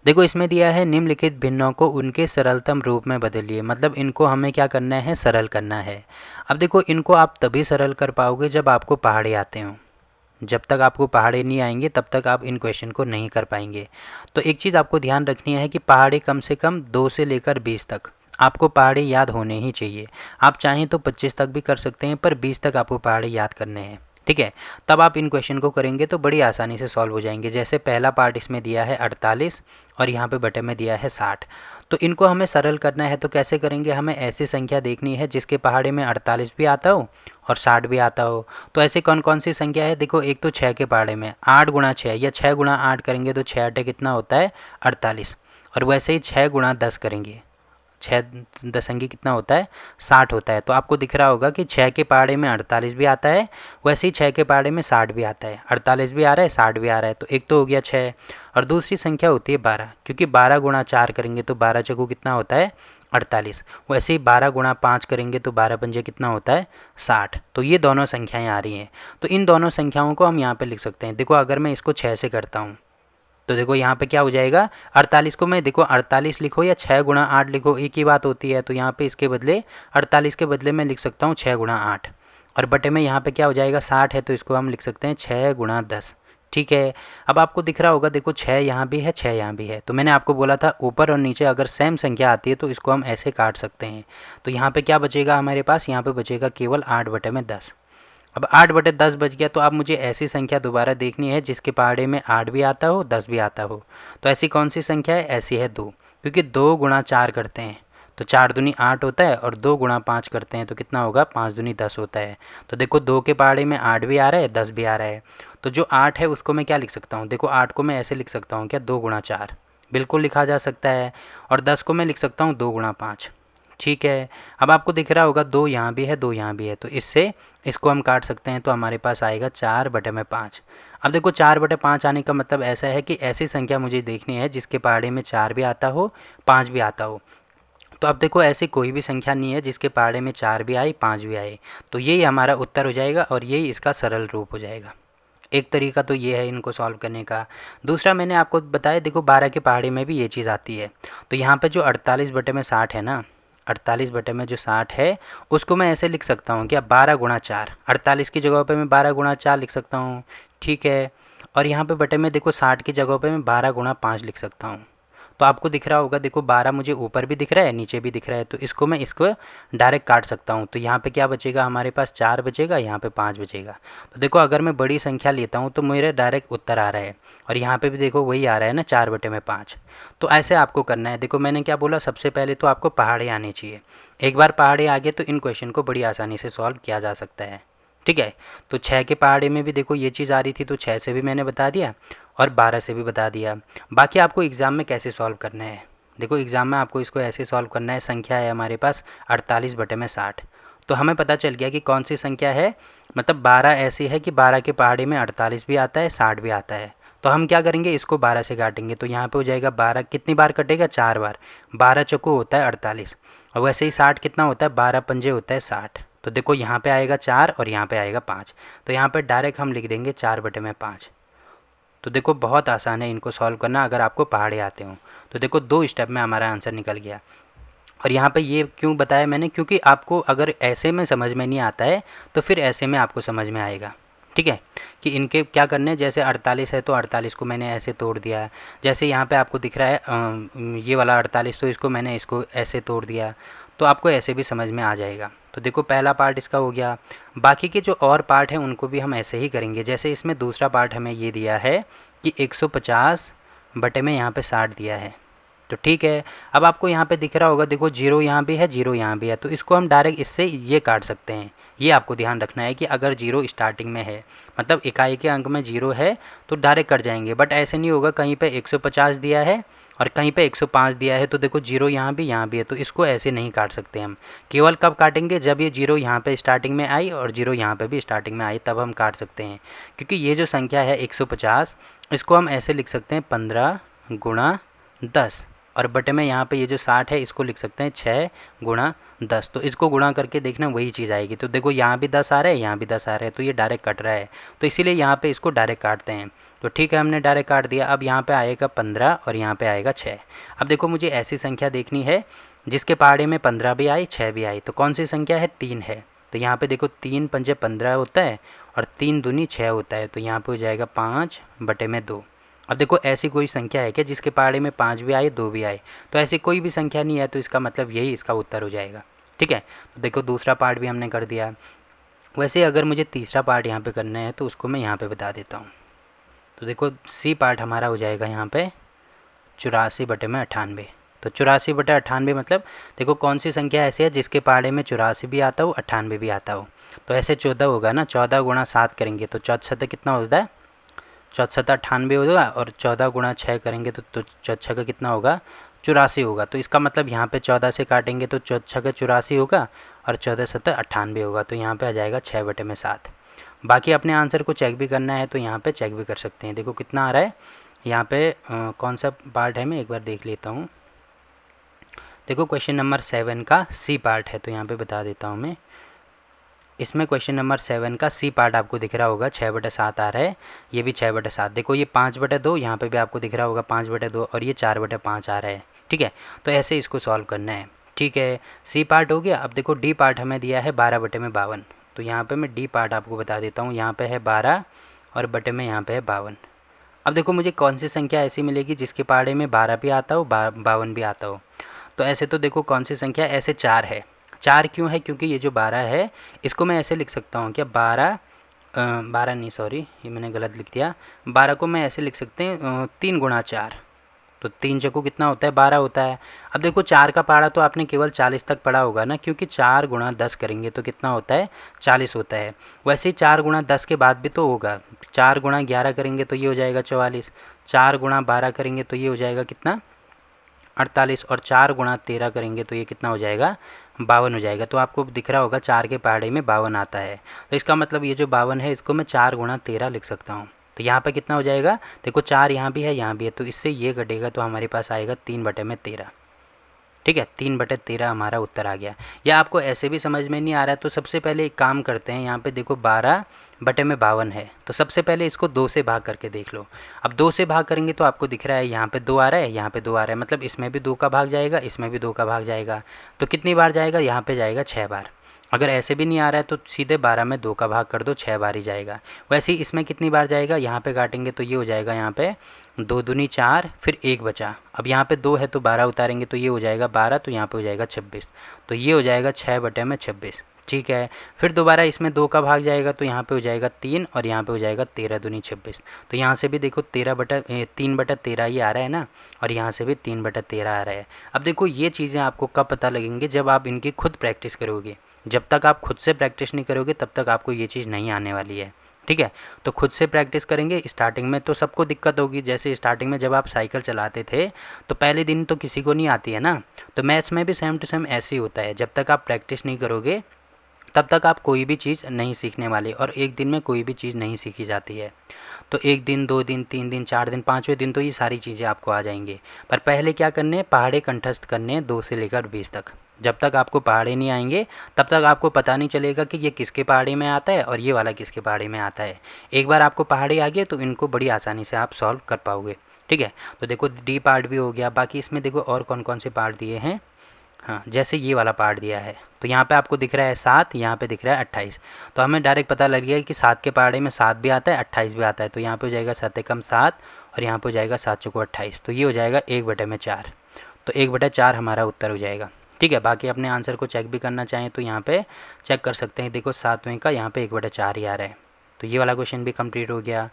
देखो इसमें दिया है निम्नलिखित भिन्नों को उनके सरलतम रूप में बदलिए, मतलब इनको हमें क्या करना है, सरल करना है। अब देखो इनको आप तभी सरल कर पाओगे जब आपको पहाड़े आते हों। जब तक आपको पहाड़े नहीं आएंगे तब तक आप इन क्वेश्चन को नहीं कर पाएंगे। तो एक चीज़ आपको ध्यान रखनी है कि पहाड़े कम से कम 2 से लेकर 20 तक आपको पहाड़े याद होने ही चाहिए। आप चाहें तो 25 तक भी कर सकते हैं, पर 20 तक आपको पहाड़े याद करने हैं। ठीक है, तब आप इन क्वेश्चन को करेंगे तो बड़ी आसानी से सॉल्व हो जाएंगे। जैसे पहला पार्ट इसमें दिया है 48 और यहाँ पे बटे में दिया है 60। तो इनको हमें सरल करना है, तो कैसे करेंगे, हमें ऐसी संख्या देखनी है जिसके पहाड़े में 48 भी आता हो और 60 भी आता हो। तो ऐसे कौन कौन सी संख्या है, देखो एक तो 6 के पहाड़े में 8 गुणा 6 या 6 गुणा 8 करेंगे तो 6 8 कितना होता है 48। और वैसे ही 6 गुणा 10 करेंगे, 6 दशंगी कितना होता है 60 होता है। तो आपको दिख रहा होगा कि 6 के पहाड़े में 48 भी आता है, वैसे ही 6 के पहाड़े में 60 भी आता है। 48 भी आ रहा है, 60 भी आ रहा है, तो एक तो हो गया 6। और दूसरी संख्या होती है 12, क्योंकि 12 गुणा 4 करेंगे तो 12 चौको कितना होता है 48। वैसे ही 12 गुणा 5 करेंगे तो 12 पंजे कितना होता है 60। तो ये दोनों संख्याएं आ रही हैं। तो इन दोनों संख्याओं को हम यहाँ पे लिख सकते हैं। देखो अगर मैं इसको 6 से करता हूँ तो देखो यहाँ पे क्या हो जाएगा, 48 को मैं, देखो 48 लिखो या 6 गुणा 8 लिखो एक ही बात होती है। तो यहाँ पे इसके बदले 48 के बदले मैं लिख सकता हूँ 6 गुणा 8, और बटे में यहाँ पे क्या हो जाएगा 60 है, तो इसको हम लिख सकते हैं 6 गुणा 10। ठीक है, अब आपको दिख रहा होगा, देखो 6 यहाँ भी है 6 यहाँ भी है। तो मैंने आपको बोला था ऊपर और नीचे अगर सेम संख्या आती है तो इसको हम ऐसे काट सकते हैं। तो यहाँ पे क्या बचेगा हमारे पास, यहाँ पे बचेगा केवल 8 बटे में 10। अब 8 बटे 10 बच गया, तो अब मुझे ऐसी संख्या दोबारा देखनी है जिसके पहाड़े में 8 भी आता हो 10 भी आता हो। तो ऐसी कौन सी संख्या है, ऐसी है 2, क्योंकि 2 गुणा 4 करते हैं तो 4 दूनी 8 होता है, और 2 गुणा 5 करते हैं तो कितना होगा 5 दूनी 10 होता है। तो देखो 2 के पहाड़े में 8 भी आ रहा है 10 भी आ रहा है। तो जो 8 है उसको मैं क्या लिख सकता हूँ, देखो 8 को मैं ऐसे लिख सकता हूँ क्या, 2 गुणा 4 बिल्कुल लिखा जा सकता है। और 10 को मैं लिख सकता हूँ 2 गुणा 5। ठीक है, अब आपको दिख रहा होगा 2 यहाँ भी है 2 यहाँ भी है, तो इससे इसको हम काट सकते हैं। तो हमारे पास आएगा 4 बटे में 5। अब देखो 4 बटे 5 आने का मतलब ऐसा है कि ऐसी संख्या मुझे देखनी है जिसके पहाड़े में 4 भी आता हो 5 भी आता हो। तो अब देखो ऐसी कोई भी संख्या नहीं है जिसके पहाड़े में 4 भी आए 5 भी आए। तो यही हमारा उत्तर हो जाएगा और यही इसका सरल रूप हो जाएगा। एक तरीका तो ये है इनको सॉल्व करने का। दूसरा मैंने आपको बताया, देखो 12 के पहाड़े में भी ये चीज़ आती है। तो यहाँ पे जो 48 बटे में 60 है ना, 48 बटे में जो 60 है उसको मैं ऐसे लिख सकता हूँ क्या, 12 गुणा 4। 48 की जगह पे मैं 12 गुणा 4 लिख सकता हूँ। ठीक है, और यहाँ पे बटे में देखो 60 की जगह पे मैं 12 गुणा 5 लिख सकता हूँ। तो आपको दिख रहा होगा, देखो 12 मुझे ऊपर भी दिख रहा है नीचे भी दिख रहा है, तो इसको मैं इसको डायरेक्ट काट सकता हूँ। तो यहाँ पे क्या बचेगा, हमारे पास 4 बचेगा, यहाँ पे 5 बचेगा। तो देखो अगर मैं बड़ी संख्या लेता हूँ तो मेरा डायरेक्ट उत्तर आ रहा है, और यहाँ पे भी देखो वही आ रहा है ना 4 बटे में 5। तो ऐसे आपको करना है। देखो मैंने क्या बोला, सबसे पहले तो आपको पहाड़े आने चाहिए। एक बार पहाड़े आ गए तो इन क्वेश्चन को बड़ी आसानी से सॉल्व किया जा सकता है। ठीक है, तो 6 के पहाड़े में भी देखो ये चीज़ आ रही थी, तो 6 से भी मैंने बता दिया और 12 से भी बता दिया। बाकी आपको एग्ज़ाम में कैसे सॉल्व करना है, देखो एग्ज़ाम में आपको इसको ऐसे सॉल्व करना है। संख्या है हमारे पास 48 बटे में 60, तो हमें पता चल गया कि कौन सी संख्या है, मतलब 12 ऐसी है कि 12 के पहाड़े में 48 भी आता है 60 भी आता है। तो हम क्या करेंगे, इसको 12 से काटेंगे, तो यहाँ पे हो जाएगा 12 कितनी बार कटेगा 4 बार, 12 चौको होता है 48, और वैसे ही 60 कितना होता है 12 पंजे होता है 60। तो देखो यहाँ पे आएगा 4 और यहाँ पे आएगा 5, तो यहाँ पे डायरेक्ट हम लिख देंगे 4 बटे में 5। तो देखो बहुत आसान है इनको सॉल्व करना अगर आपको पहाड़े आते हों। तो देखो 2 स्टेप में हमारा आंसर निकल गया। और यहाँ पे ये क्यों बताया मैंने, क्योंकि आपको अगर ऐसे में समझ में नहीं आता है तो फिर ऐसे में आपको समझ में आएगा। ठीक है, कि इनके क्या करने, जैसे 48 है तो 48 को मैंने ऐसे तोड़ दिया, जैसे यहाँ पे आपको दिख रहा है ये वाला 48, तो इसको मैंने इसको ऐसे तोड़ दिया, तो आपको ऐसे भी समझ में आ जाएगा। तो देखो पहला पार्ट इसका हो गया। बाकी के जो और पार्ट हैं उनको भी हम ऐसे ही करेंगे। जैसे इसमें दूसरा पार्ट हमें ये दिया है कि 150 बटे में यहाँ पे 60 दिया है, तो ठीक है। अब आपको यहाँ पे दिख रहा होगा, देखो 0 यहाँ भी है 0 यहाँ भी है, तो इसको हम डायरेक्ट इससे ये काट सकते हैं। ये आपको ध्यान रखना है कि अगर 0 स्टार्टिंग में है, मतलब इकाई के अंक में 0 है तो डायरेक्ट कट जाएंगे। बट ऐसे नहीं होगा, कहीं पे 150 दिया है और कहीं पे 105 दिया है, तो देखो 0 यहाँ भी है, तो इसको ऐसे नहीं काट सकते हम। केवल कब काटेंगे, जब ये 0 यहाँ पे स्टार्टिंग में आई और 0 यहाँ पे भी स्टार्टिंग में आई, तब हम काट सकते हैं। क्योंकि ये जो संख्या है 150, इसको हम ऐसे लिख सकते हैं 15 गुणा 10। और बटे में यहाँ पे ये जो 60 है इसको लिख सकते हैं 6 गुणा 10। तो इसको गुणा करके देखना वही चीज़ आएगी। तो देखो यहाँ भी 10 आ रहा है, यहाँ भी 10 आ रहा है, तो ये डायरेक्ट कट रहा है, तो इसीलिए यहाँ पे इसको डायरेक्ट काटते हैं। तो ठीक है, हमने डायरेक्ट काट दिया। अब यहाँ पे आएगा 15 और यहाँ पे आएगा 6। अब देखो मुझे ऐसी संख्या देखनी है जिसके पहाड़े में 15 भी आई 6 भी आई। तो कौन सी संख्या है? 3 है। तो यहाँ पे देखो 3 पंजे 15 होता है और 3 दूनी 6 होता है, तो यहाँ पे हो जाएगा 5/2। अब देखो ऐसी कोई संख्या है कि जिसके पहाड़े में 5 भी आए 2 भी आए? तो ऐसी कोई भी संख्या नहीं है, तो इसका मतलब यही इसका उत्तर हो जाएगा। ठीक है, तो देखो दूसरा पार्ट भी हमने कर दिया। वैसे अगर मुझे तीसरा पार्ट यहाँ पे करना है तो उसको मैं यहाँ पे बता देता हूँ। तो देखो सी पार्ट हमारा हो जाएगा यहाँ पे 84/98। तो 84/98 मतलब देखो कौन सी संख्या ऐसी है जिसके पहाड़े में 84 भी आता हो 98 भी आता हो? तो ऐसे 14 होगा ना, 14 गुणा 7 करेंगे तो 14 कितना होता है? 14 98 होगा, और 14 गुणा 6 करेंगे तो 14 का कितना होगा? 84 होगा। तो इसका मतलब यहाँ पे 14 से काटेंगे तो 14 का 84 होगा और 14 7 98 होगा। तो यहाँ पे आ जाएगा 6/7। बाकी अपने आंसर को चेक भी करना है तो यहाँ पे चेक भी कर सकते हैं। देखो कितना आ रहा है यहाँ पे, कौन सा पार्ट है मैं एक बार देख लेता हूँ। देखो क्वेश्चन नंबर 7 का सी पार्ट है, तो यहाँ पे बता देता हूँ मैं। इसमें क्वेश्चन नंबर 7 का सी पार्ट आपको दिख रहा होगा 6/7 आ रहा है, ये भी 6/7। देखो ये 5/2, यहाँ पे भी आपको दिख रहा होगा 5/2, और ये 4/5 आ रहा है। ठीक है, तो ऐसे इसको सॉल्व करना है। ठीक है, सी पार्ट हो गया। अब देखो डी पार्ट हमें दिया है 12/52। तो यहाँ पे मैं डी पार्ट आपको बता देता हूँ। यहाँ पे है 12 और बटे में यहाँ पे है 52। अब देखो मुझे कौन सी संख्या ऐसी मिलेगी जिसके पहाड़े में 12 भी आता हो 52 भी आता हो? तो ऐसे तो देखो कौन सी संख्या ऐसे 4 है। 4 क्यों है? क्योंकि ये जो 12 है इसको मैं ऐसे लिख सकता हूँ क्या, 12 नहीं, सॉरी ये मैंने गलत लिख दिया। 12 को मैं ऐसे लिख सकते हैं 3 गुणा 4। तो 3 चक्कू कितना होता है? 12 होता है। अब देखो 4 का पहाड़ा तो आपने केवल 40 तक पढ़ा होगा ना, क्योंकि 4 गुणा 10 करेंगे तो कितना होता है? 40 होता है। वैसे ही 4 गुणा 10 के बाद भी तो होगा। 4 गुणा 11 करेंगे तो ये हो जाएगा 44। 4 गुणा 12 करेंगे तो ये हो जाएगा कितना? 48। और 4 गुणा 13 करेंगे तो ये कितना हो जाएगा? 52 हो जाएगा। तो आपको दिख रहा होगा 4 के पहाड़े में 52 आता है। तो इसका मतलब ये जो 52 है इसको मैं 4 गुणा 13 लिख सकता हूँ। तो यहाँ पे कितना हो जाएगा? देखो 4 यहाँ भी है यहाँ भी है, तो इससे ये घटेगा तो हमारे पास आएगा 3/13। ठीक है, 3/13 हमारा उत्तर आ गया। या आपको ऐसे भी समझ में नहीं आ रहा है तो सबसे पहले एक काम करते हैं। यहाँ पे देखो 12/52 है, तो सबसे पहले इसको 2 से भाग करके देख लो। अब 2 से भाग करेंगे तो आपको दिख रहा है यहाँ पे 2 आ रहा है, यहाँ पे 2 आ रहा है, मतलब इसमें भी 2 का भाग जाएगा, इसमें भी 2 का भाग जाएगा। तो कितनी बार जाएगा? यहाँ पे जाएगा 6 बार। अगर ऐसे भी नहीं आ रहा है तो सीधे 12 में 2 का भाग कर दो, 6 बार ही जाएगा। वैसे ही इसमें कितनी बार जाएगा? यहाँ पे काटेंगे तो ये हो जाएगा यहाँ पे 2 दूनी 4, फिर 1 बचा। अब यहाँ पे 2 है तो 12 उतारेंगे तो ये हो जाएगा 12, तो यहाँ पे हो जाएगा 26। तो ये हो जाएगा 6/26। ठीक है, फिर दोबारा इसमें 2 का भाग जाएगा तो यहाँ पे हो जाएगा 3, और यहाँ पे हो जाएगा 13 दूनी 26। तो यहाँ से भी देखो 3/13 ही आ रहा है ना, और यहाँ से भी 3/13 आ रहा है। अब देखो ये चीज़ें आपको कब पता लगेंगी? जब आप इनकी खुद प्रैक्टिस करोगे। जब तक आप खुद से प्रैक्टिस नहीं करोगे तब तक आपको ये चीज़ नहीं आने वाली है। ठीक है, तो खुद से प्रैक्टिस करेंगे। स्टार्टिंग में तो सबको दिक्कत होगी, जैसे स्टार्टिंग में जब आप साइकिल चलाते थे तो पहले दिन तो किसी को नहीं आती है ना, तो मैथ्स में भी सेम टू सेम ऐसे ही होता है। जब तक आप प्रैक्टिस नहीं करोगे तब तक आप कोई भी चीज़ नहीं सीखने वाले, और एक दिन में कोई भी चीज़ नहीं सीखी जाती है। तो 1 दिन 2 दिन 3 दिन 4 दिन 5वें दिन तो ये सारी चीज़ें आपको आ जाएंगी। पर पहले क्या करने हैं? पहाड़े कंठस्थ करने हैं 2 से लेकर 20 तक। जब तक आपको पहाड़े नहीं आएंगे तब तक आपको पता नहीं चलेगा कि ये किसके पहाड़े में आता है और ये वाला किसके पहाड़े में आता है। एक बार आपको पहाड़े आ गए तो इनको बड़ी आसानी से आप सॉल्व कर पाओगे। ठीक है, तो देखो डी पार्ट भी हो गया। बाकी इसमें देखो और कौन कौन से पार्ट दिए हैं। हाँ, जैसे ये वाला पार्ट दिया है तो यहाँ पे आपको दिख रहा है 7, यहाँ पे दिख रहा है 28। तो हमें डायरेक्ट पता लग गया कि 7 के पहाड़े में 7 भी आता है 28 भी आता है। तो यहाँ पे हो जाएगा 7 एकम 7, और यहाँ पे हो जाएगा 7 चौको 28। तो ये हो जाएगा 1/4। तो 1/4 हमारा उत्तर हो जाएगा। ठीक है, बाकी अपने आंसर को चेक भी करना चाहें तो यहाँ पे चेक कर सकते हैं। देखो 7वें का यहाँ पे 1/4 ही आ रहा है। तो ये वाला क्वेश्चन भी कंप्लीट हो गया।